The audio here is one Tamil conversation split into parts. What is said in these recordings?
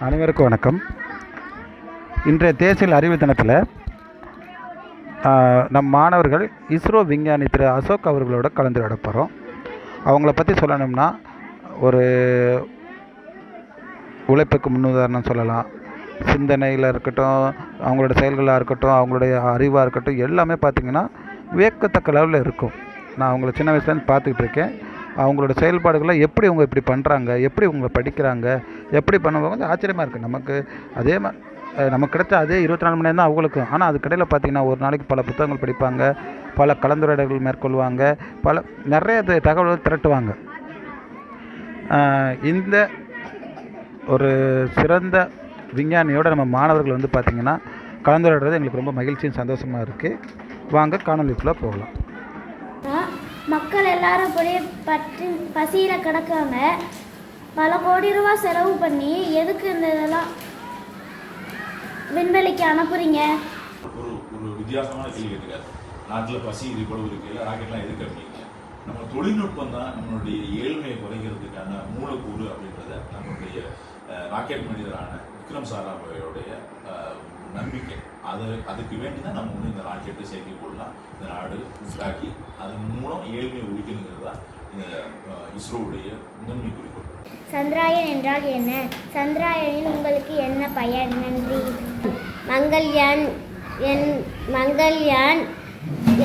அனைவருக்கும் வணக்கம். இன்றைய தேசிய அறிவு தினத்தில் நம் மாணவர்கள் இஸ்ரோ விஞ்ஞானி திரு அசோக் அவர்களோட கலந்துரையாட போகிறோம். அவங்கள பற்றி சொல்லணும்னா ஒரு உழைப்புக்கு முன்னுதாரணம் சொல்லலாம். சிந்தனையில் இருக்கட்டும், அவங்களோட செயல்களாக இருக்கட்டும், அவங்களுடைய அறிவாக இருக்கட்டும், எல்லாமே பார்த்திங்கன்னா வியக்கத்தக்க அளவில் இருக்கும். நான் அவங்கள சின்ன வயசுலேருந்து பார்த்துக்கிட்டு இருக்கேன். அவங்களோட செயல்பாடுகளை எப்படி அவங்க இப்படி பண்ணுறாங்க, எப்படி அவங்க படிக்கிறாங்க, எப்படி பண்ணுவாங்க, கொஞ்சம் ஆச்சரியமாக இருக்குது நமக்கு. அதே நமக்கு கிடைச்ச அதே 24 மணி நேரம் தான் அவங்களுக்கும். ஆனால் அதுக்கடையில் பார்த்திங்கன்னா ஒரு நாளைக்கு பல புத்தகங்கள் படிப்பாங்க, பல கலந்துரையாடல்கள் மேற்கொள்வாங்க, நிறைய தகவல்கள் திரட்டுவாங்க. இந்த ஒரு சிறந்த விஞ்ஞானியோட நம்ம மாணவர்கள் வந்து பார்த்திங்கன்னா கலந்துரையாடுறது எங்களுக்கு ரொம்ப மகிழ்ச்சியும் சந்தோஷமாக இருக்குது. வாங்க காணொலிக்குள்ளே போகலாம். மக்கள் எல்லாரும் அப்படியே பசியில் கிடக்காங்க. பல கோடி ரூபா செலவு பண்ணி எதுக்கு இந்த இதெல்லாம் விண்வெளிக்கு அனுப்புறீங்க? ஒரு வித்தியாசமான கேள்வி கேட்டுக்காரு. நாட்டில் பசி இது கூட இருக்கு, ராக்கெட்லாம் எதுக்கு அப்படிங்க. நம்ம தொழில்நுட்பம் தான் நம்மளுடைய ஏழ்மையை குறைக்கிறதுக்கான மூலக்கூறு அப்படின்றத நம்மளுடைய ராக்கெட் மனிதரான விக்ரம் சாராபாயோடைய நம்பிக்கை. அதுக்கு வேண்டி தான் நம்ம வந்து இந்த ராக்கெட்டை செயற்கைக்கோள்லாம் இந்த நாடு உண்டாக்கி அதன் மூலம் ஏழ்மையை ஒழிக்கணுங்கிறது தான் இந்த இஸ்ரோவுடைய முதன்மை குறிக்கோள். சந்திராயன் என்றால் என்ன? சந்திராயனில் உங்களுக்கு என்ன பயன்? நன்றி. மங்கள்யான்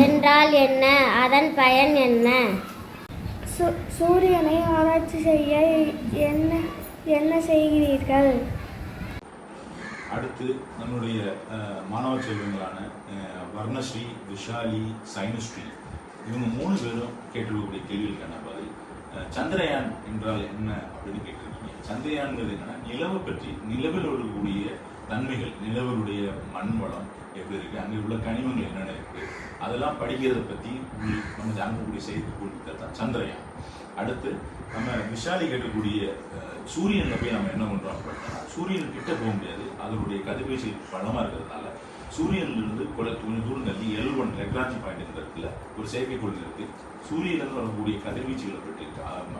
என்றால் என்ன? அதன் பயன் என்ன? சூரியனை ஆராய்ச்சி செய்ய என்ன செய்கிறீர்கள்? அடுத்து நம்மளுடைய மாணவ செல்வங்களான வர்ணஸ்ரீ, விஷாலி, சைனுஸ்ரீ, இவங்க 3 பேரும் கேட்டிருக்கக்கூடிய கேள்விகளுக்கான பதில். சந்திரயான் என்றால் என்ன அப்படின்னு கேட்டிருக்கீங்க. சந்திரயான்ங்கிறது என்னன்னா நிலவை பற்றி, நிலவில் இருக்கக்கூடிய தன்மைகள், நிலவருடைய மண் வளம் எப்படி இருக்கு, அங்கே உள்ள கனிமங்கள் என்னென்ன இருக்கு, அதெல்லாம் படிக்கிறத பற்றி நம்ம அனுப்பக்கூடிய செய்திக்குள் தான் சந்திரயான். அடுத்து நம்ம விஷாலி கேட்கக்கூடிய சூரியனில் போய் நம்ம என்ன பண்ணுறோம் அப்படின்னா, சூரியன் கிட்ட போக முடியாது, அதனுடைய கதிர்வீச்சு பலமாக இருக்கிறதுனால சூரியனிலிருந்து கொஞ்சம் தூரம் தள்ளி L1 லெக்ராஞ்சி பாயிண்ட் இடத்துல ஒரு செயற்கைக்கோள் இருக்கு. சூரியனிலிருந்து வரக்கூடிய கதிர்வீச்சுகளை பற்றி,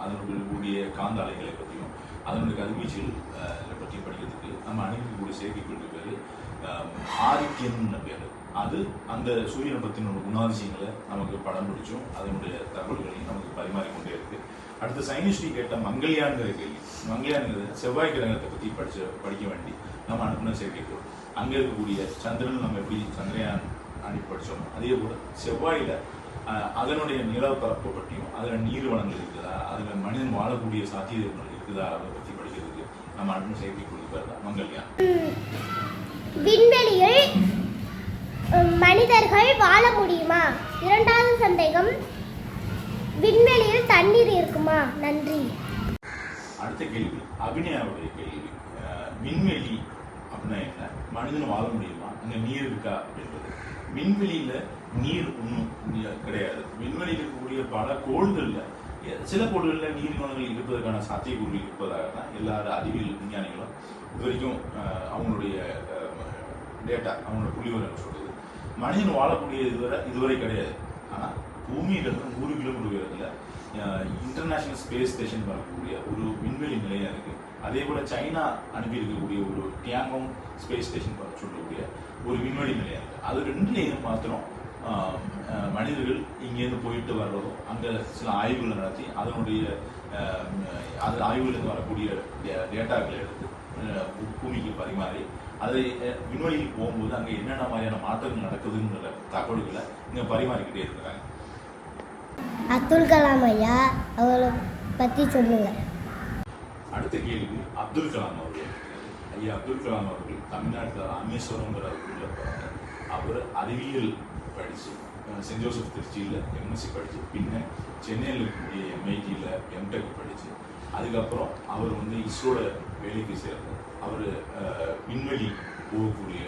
அதனுடைய காந்த அலைகளை பற்றியும் அதனுடைய கதிர்வீச்சுகளை பற்றியும் படிக்கிறதுக்கு நம்ம அனுப்பக்கூடிய செயற்கைக்கோளுக்கு பேர் ஆதித்யன்னு பேர். அது அந்த சூரியனை பற்றின குணாதிசயங்களை நமக்கு படம் பிடிச்சும் அதனுடைய தகவல்களையும் நமக்கு பரிமாறிக்கொண்டே இருக்கு. அடுத்து சைனிஸ்ரீ கேட்ட மங்கள்யான்கிற கேள்வி. மங்கள்யான்ங்கிறது செவ்வாய் கிரகத்தை பற்றி படிக்க வேண்டி நம்ம அனுப்பின செயற்கைக்கோள். அங்கே இருக்கக்கூடிய சந்திரன் நம்ம எப்படி சந்திரயான் அனுப்பி படித்தோம், அதே போல செவ்வாயில் அதனுடைய நிலப்பரப்பை பற்றியும் அதில் நீர் வளங்கள் இருக்குதா, அதில் மனிதன் வாழக்கூடிய சாத்தியங்கள் இருக்குதா, அதை பற்றி படிக்கிறதுக்கு நம்ம அனுப்பின செயற்கைக்கோள் பேர் தான் மங்கள்யான். விண்வெளியில் மனிதர்கள் வாழ முடியுமா? 2வது சந்தேகம், விண்வெளியில் தண்ணீர் இருக்குமா? நன்றி. அடுத்த கேள்வி அபிநயாவுடைய கேள்வி. விண்வெளி அப்படின்னா என்ன, மனிதன் வாழ முடியுமா, அங்கே நீர் இருக்கா அப்படின்றது. விண்வெளியில நீர் ஒன்றும் கிடையாது. விண்வெளியில் இருக்கக்கூடிய பல கோள்களில் சில கோள்களில் நீர்வளங்கள் இருப்பதற்கான சாத்தியக்கூறுகள் இருப்பதாக தான் எல்லா அறிவியல் விஞ்ஞானிகளும் இது வரைக்கும் அவங்களுடைய டேட்டா, அவங்களோட புள்ளிவிவரங்கள் சொல்றது. மனிதன் வாழக்கூடிய இதுவரை கிடையாது. ஆனால் பூமியிலிருந்து 100 கிலோமீட்டர் உயரத்தில் இன்டர்நேஷனல் ஸ்பேஸ் ஸ்டேஷன் வரக்கூடிய ஒரு விண்வெளி நிலையம் இருக்கு. அதே போல சைனா அனுப்பி இருக்கக்கூடிய ஒரு டியாங்கோங் ஸ்பேஸ் ஸ்டேஷன் சொல்லக்கூடிய ஒரு விண்வெளி நிலையம் இருக்கு. அது 2லேயும் மாத்திரம் மனிதர்கள் இங்கேருந்து போயிட்டு வர்றதும், அங்கே சில ஆய்வுகளை நடத்தி அதனுடைய ஆய்வுலேருந்து வரக்கூடிய டேட்டாக்களை எடுத்து பூமிக்கு பரிமாறி அதை விண்வெளியில் போகும்போது அங்கே என்னென்ன மாதிரியான மாற்றங்கள் நடக்குதுங்கிற தகவல்களை இங்கே பரிமாறிக்கிட்டே இருக்கிறாங்க. அப்துல் கலாம் ஐயா அவரை பற்றி சொல்லுங்க. அடுத்த கேள்வி அப்துல் கலாம் அவர்கள். ஐயா அப்துல் கலாம் அவர்கள் தமிழ்நாட்டில் ராமேஸ்வரங்கிற ஊரில் போகிறாங்க. அவர் அறிவியல் படித்து சென்ட் ஜோசப் திருச்சியில் எம்எஸ்சி படித்து, பின்ன சென்னையில் இருக்கக்கூடிய MITயில் எம்டெக் படித்து, அதுக்கப்புறம் அவர் வந்து இஸ்ரோட வேலைக்கு சேர்ந்தார். அவர் விண்வெளி போகக்கூடிய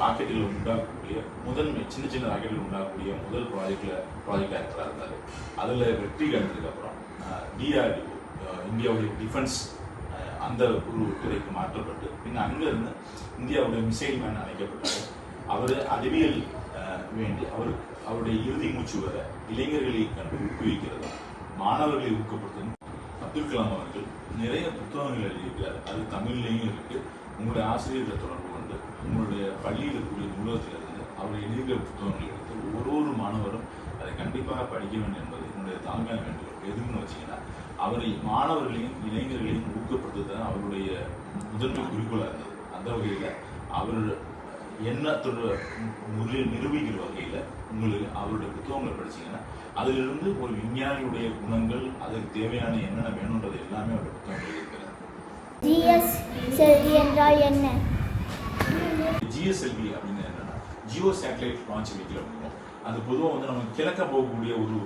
ராக்கெட்டுகள் உண்டாக்கக்கூடிய சின்ன சின்ன ராக்கெட்டுகள் உண்டாக்கக்கூடிய முதல் ப்ராஜெக்ட் டைரக்டராக இருந்தார். அதில் வெற்றி கண்டதுக்கப்புறம் DRDO, இந்தியாவுடைய டிஃபென்ஸ் அந்த ஒரு துறைக்கு மாற்றப்பட்டு பின்ன அங்கிருந்து இந்தியாவுடைய மிசைல் மேன் அழைக்கப்பட்டார். அவர் அறிவியல் வேண்டி அவருடைய இறுதி மூச்சு வர இளைஞர்களை கண்டு ஊக்குவிக்கிறதா, மாணவர்களை ஊக்கப்படுத்தணும் அப்துல் கலாம் அவர்கள் நிறைய புத்தகங்கள் எழுதியிருக்கிறார். அது தமிழ்லையும் இருக்கு. உங்களுடைய ஆசிரியர்களை தொடர்பு கொண்டு உங்களுடைய பள்ளியில் இருக்கக்கூடிய நூலகத்திலிருந்து அவர் எழுதிய புத்தகங்கள் எடுத்து ஒரு மாணவரும் அதை கண்டிப்பாக படிக்க வேண்டும் என்பது என்னுடைய தாழ்மையான வேண்டுகோள். எதுக்குன்னு வச்சிங்கன்னா அவரை மாணவர்களையும் இளைஞர்களையும் ஊக்கப்படுத்துதான் அவருடைய முதன்மை குறிக்கோளாக இருந்தது. அந்த வகையில் அவர் எண்ணத்தோட நிரூபிக்கிற வகையில் உங்களுக்கு அவருடைய புத்தகங்களை படிச்சீங்கன்னா அதிலிருந்து ஒரு விஞ்ஞானியுடைய குணங்கள், அதுக்கு தேவையான என்னென்ன வேணுன்றது எல்லாமே அவருடைய புத்தகங்கள் இருக்கிறது. ஜிஎஸ்எல்வி என்றால் என்ன? ஜிஎஸ்எல்வி அப்படின்னு என்னன்னா ஜியோ சேட்டலைட் லான்ச் வெஹிக்கிள் அப்படிங்கும். அது பொதுவாக வந்து நம்ம கிழக்க போகக்கூடிய ஒரு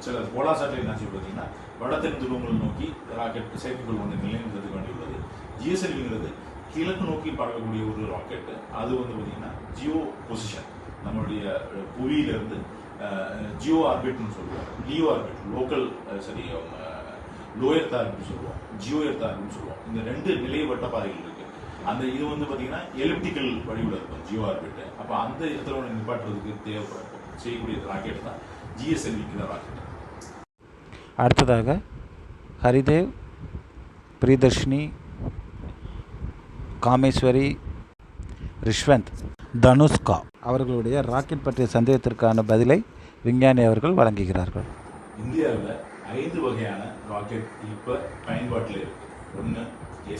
சில போலார் சேட்டலைட் லான்ச் பார்த்தீங்கன்னா வடத்தென் துருவங்களை நோக்கி ராக்கெட் செயற்கைக்கோள் ஒன்று நிலைநிறுத்ததுக்கு வேண்டி உள்ளது. ஜிஎஸ்எல்விங்கிறது கிழக்கு நோக்கி பறக்கக்கூடிய ஒரு ராக்கெட். அது வந்து பார்த்தீங்கன்னா ஜியோ பொசிஷன், நம்மளுடைய புவியிலிருந்து ஜியோ ஆர்பிட்னு சொல்லுவோம், LEO orbit local low earth ஆர்பிட்னு சொல்லுவோம், ஜியோ எர்த் ஆர்பிட்னு சொல்லுவோம். இந்த ரெண்டு நிலைவட்ட பாதைகள் இருக்கு. அந்த இது வந்து பார்த்தீங்கன்னா எலிப்டிக்கல் வடிவில் இருக்கும் ஜியோ ஆர்பிட். அப்போ அந்த இடத்துல ஒன்று நிப்பாட்டுறதுக்கு தேவைப்படும் செய்யக்கூடிய ராக்கெட் தான் ஜிஎஸ்எல்விக்கு தான் ராக்கெட். அடுத்ததாக ஹரிதேவ், பிரியதர்ஷினி, காமேஸ்வரி, ரிஷ்வந்த், தனுஷ்கா அவர்களுடைய ராக்கெட் பற்றிய சந்தேகத்திற்கான பதிலை விஞ்ஞானி அவர்கள் வழங்குகிறார்கள். இந்தியாவில் 5 வகையான ராக்கெட் இப்போ பயன்பாட்டில் இருக்கு. ஒன்று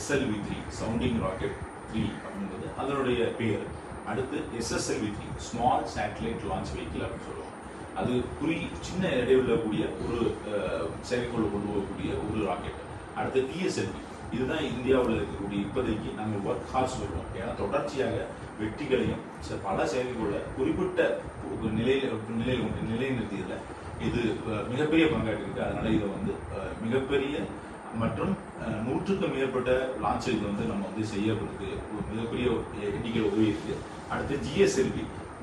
SLV-3 சவுண்டிங் ராக்கெட் 3 அப்படின்றது அதனுடைய பேர். அடுத்து SSLV-3 small satellite launch vehicle அப்படின்னு சொல்லுவோம். அது சின்ன இடைவெளியில் கூடிய ஒரு செயற்கைக்கோள் கொண்டு போகக்கூடிய ஒரு ராக்கெட். அடுத்து TSLV, இதுதான் இந்தியாவில் இருக்கக்கூடிய இப்போதைக்கு நாங்கள் ஒர்க் ஹார்ஸ் சொல்லுவோம். ஏன்னா தொடர்ச்சியாக வெற்றிகளையும் பல செயற்கைக்கோளை குறிப்பிட்ட நிலைநிறுத்தியதில் இது மிகப்பெரிய பங்காற்றிருக்கு. அதனால இதை வந்து மிகப்பெரிய மற்றும் 100க்கும் மேற்பட்ட லான்ச்சுக்கு வந்து நம்ம வந்து செய்யப்படுறது ஒரு மிகப்பெரிய எண்ணிக்கையில் உதவி இருக்கு. அடுத்து GSLV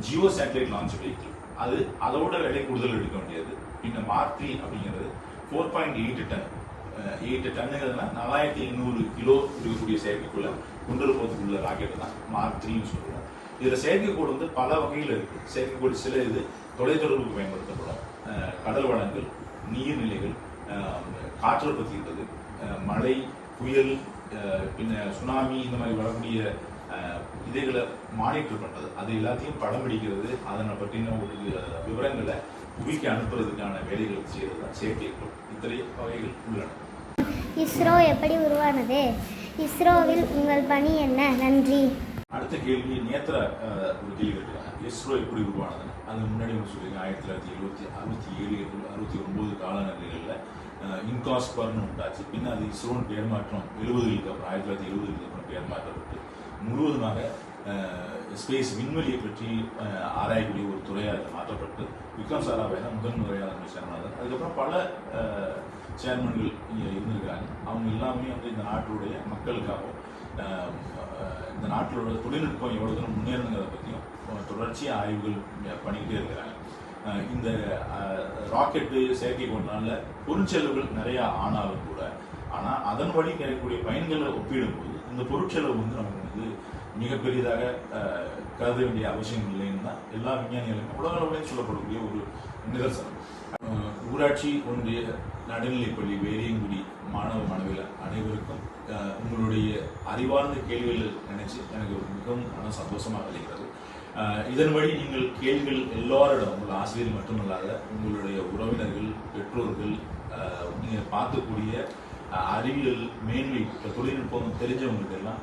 Jio satellite launch vehicle, அது அதோட விலை கூடுதல் எடுக்க வேண்டியது. பின்ன மார்க் 3 அப்படிங்கிறது 4.8 டன் 8 டன்னுங்கிறதுனா 4800 கிலோ இருக்கக்கூடிய செயற்கைக்குள்ள கொண்டு போகிறதுக்குள்ள ராக்கெட் தான் மார்க் 3ன்னு சொல்லுவோம். இதில் செயற்கைக்கோள் வந்து பல வகையில் இருக்கு. செயற்கைக்கோள் சில இது தொலைத்தொடர்புக்கு பயன்படுத்தப்படும், கடல் வளங்கள், நீர்நிலைகள், காற்றுற்பத்தி இருக்கிறது, மழை, புயல், பின்ன சுனாமி இந்த மாதிரி வரக்கூடிய இதைகளை மானிட்டர் பண்ணுறது, அது எல்லாத்தையும் படம் பிடிக்கிறது, அதனை பற்றின ஒரு விவரங்களை புவிக்கு அனுப்புறதுக்கான வேலைகளை செய்கிறது தான் செயற்கைக்கோள். இத்தனை வகைகள் உள்ளன. இஸ்ரோ எப்படி உருவானது? இஸ்ரோவில் உங்கள் பணி என்ன? நன்றி. அடுத்த கேள்வி நேத்திர ஒரு கேள்வி கேட்டுருக்காங்க. இஸ்ரோ எப்படி உருவானதுன்னு அது முன்னாடி ஒன்று சொல்லிங்க. 1967 69 காலநிலைகளில் இன்காஸ்பர்னு உண்டாச்சு. பின்ன அது இஸ்ரோன்னு பேர் மாற்றம் 70களுக்கு அப்புறம் 1970களுக்கு அப்புறம் பேர் மாற்றப்பட்டு முழுவதுமாக ஸ்பேஸ் விண்வெளியை பற்றி ஆராயக்கூடிய ஒரு துறையாக மாற்றப்பட்டு விக்ரம் சாராபாய் தான் முதன் முறையாக சேர்மனாக. அதுக்கப்புறம் பல சேர்மன்கள் இங்கே இருந்திருக்கிறாங்க. அவங்க எல்லாமே வந்து இந்த நாட்டுடைய மக்களுக்காகவும் இந்த நாட்டிலோட தொழில்நுட்பம் எவ்வளோ தூரம் முன்னேறணுங்கிறத பற்றியும் தொடர்ச்சியாக ஆய்வுகள் பண்ணிக்கிட்டே இருக்கிறாங்க. இந்த ராக்கெட்டு செயற்கைக்கோள்னால பொருட்செலவுகள் நிறையா ஆனாலும் கூட, ஆனால் அதன் வழி கிடைக்கக்கூடிய பயன்களை ஒப்பிடும்போது இந்த பொருட்செலவு வந்து நமக்கு வந்து மிகப்பெரியதாக கருத வேண்டிய அவசியம் இல்லைன்னு தான் எல்லா விஞ்ஞானிகளுக்கும் உலக அளவிலையும் சொல்லப்படக்கூடிய ஒரு நிதர்சனம். ஊராட்சி ஒன்றிய நடுநிலைப்பள்ளி வேரியங்குடி மாணவ மாணவிகள் அனைவருக்கும் உங்களுடைய அறிவார்ந்த கேள்விகள் நினைச்சு எனக்கு மிகவும் மன சந்தோஷமாக அளிக்கிறது. இதன் வழி நீங்கள் கேள்விகள் எல்லாரிடம், உங்கள் ஆசிரியர் மட்டுமல்லாத உங்களுடைய உறவினர்கள், பெற்றோர்கள், நீங்கள் பார்க்கக்கூடிய அறிவியல் மேன்மை தொழில்நுட்பம் தெரிஞ்சவங்களுக்கு எல்லாம்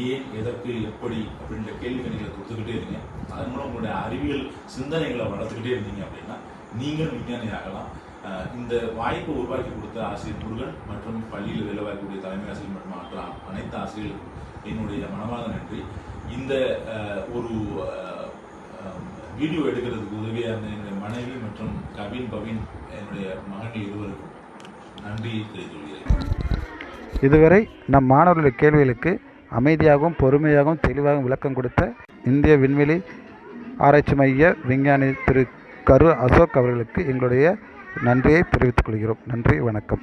ஏன், எதற்கு, எப்படி அப்படின்ற கேள்விகளை நீங்கள் கொடுத்துக்கிட்டே இருங்க. அதன் மூலம் உங்களுடைய அறிவியல் சிந்தனைகளை வளர்த்துக்கிட்டே இருந்தீங்க அப்படின்னா நீங்கள் விஞ்ஞானி ஆகலாம். இந்த வாய்ப்பை உருவாக்கி கொடுத்த ஆசிரியர் முருகன் மற்றும் பள்ளியில் வேலை வாய்க்கக்கூடிய தலைமை ஆசிரியர் மற்றும் மற்ற அனைத்து ஆசிரியர்களுக்கும் என்னுடைய மனமார்ந்த நன்றி. இந்த ஒரு வீடியோ எடுக்கிறதுக்கு உதவியாக இருந்த என்னுடைய மனைவி மற்றும் பவின் என்னுடைய மகன்கள் இருவருக்கும் நன்றி தெரிவித்துள்ளேன். இதுவரை நம் மாணவர்களுடைய கேள்விகளுக்கு அமைதியாகவும் பொறுமையாகவும் தெளிவாகவும் விளக்கம் கொடுத்த இந்திய விண்வெளி ஆராய்ச்சி மைய விஞ்ஞானி திரு கரு அசோக் அவர்களுக்கு எங்களுடைய நன்றியை தெரிவித்துக் கொள்கிறோம். நன்றி, வணக்கம்.